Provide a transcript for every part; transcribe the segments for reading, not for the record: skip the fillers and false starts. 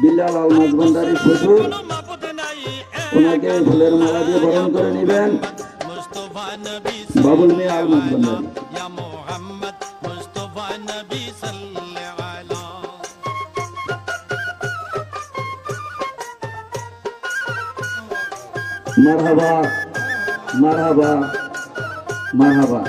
বিলাল আল মাঝভান্ডারী শ্বশুর, ওনাকে ফুলের মালা দিয়ে বরণ করে নেবেন বাবুল মিয়া আল মাঝভান্ডারী। মারহাবা মারহাবা মারহাবা।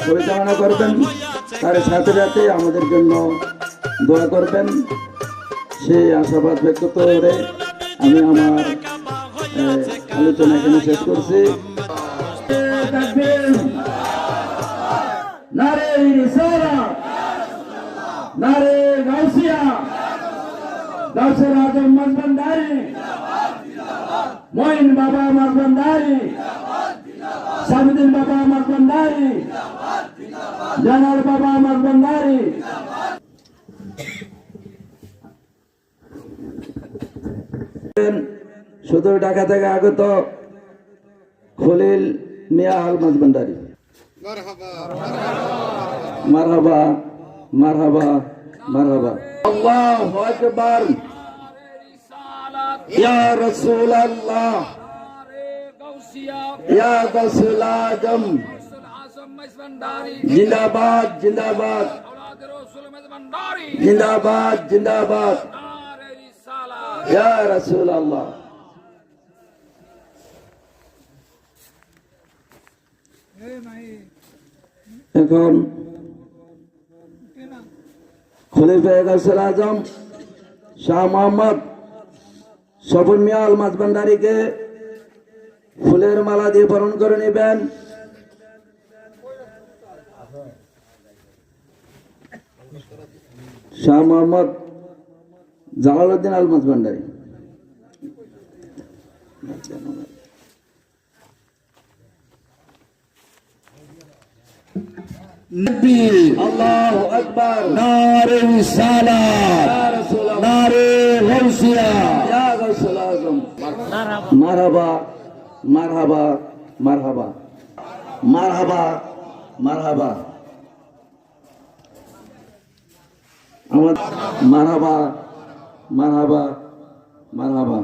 পরিচালনা করবেন, তার সাথে সাথে আমাদের জন্য দোয়া করবেন, সেই আশাবাদ ব্যক্ত করে আমি আমার আলোচনা এখানে শেষ করছি। নারে রিসালাত, নারে গাউসিয়া, গাউসের আজম মাঝভান্ডারী, মঈন বাবা মাঝভান্ডারী, সাবিদিন বাবা মাঝভান্ডারী, জালাল বাবা মাঝভান্ডারী। সদর ঢাকা থেকে আগত খলিল মিয়া আল মাঝভান্ডারী। মারহাবা মারহাবা মারহাবা। আল্লাহু আকবার। ইয়া রাসূলুল্লাহ, ইয়া গাউসুল আজম, জিন্দাবাদ জিন্দাবাদ জিন্দাবাদ জিন্দাবাদ, ইয়া রাসূলুল্লাহ। এখন খলিফা গাউসুল আজম শাহ মোহাম্মদ সফর মিয়া আল মাঝভান্ডারীকে ফুলের মালা দিয়ে বরণ করে নেবেন। শাহ মোহাম্মদ জালালউদ্দিন আল মাঝভান্ডারী। আল্লাহু আকবার। নারে রিসালাত, নারে গাউসিয়া, ইয়া গাউসুল আজম। মারহাবা মারহাবা মারহাবা মারহাবা মারহাবা। আমার মারহাবা মারহাবা মারহাবা।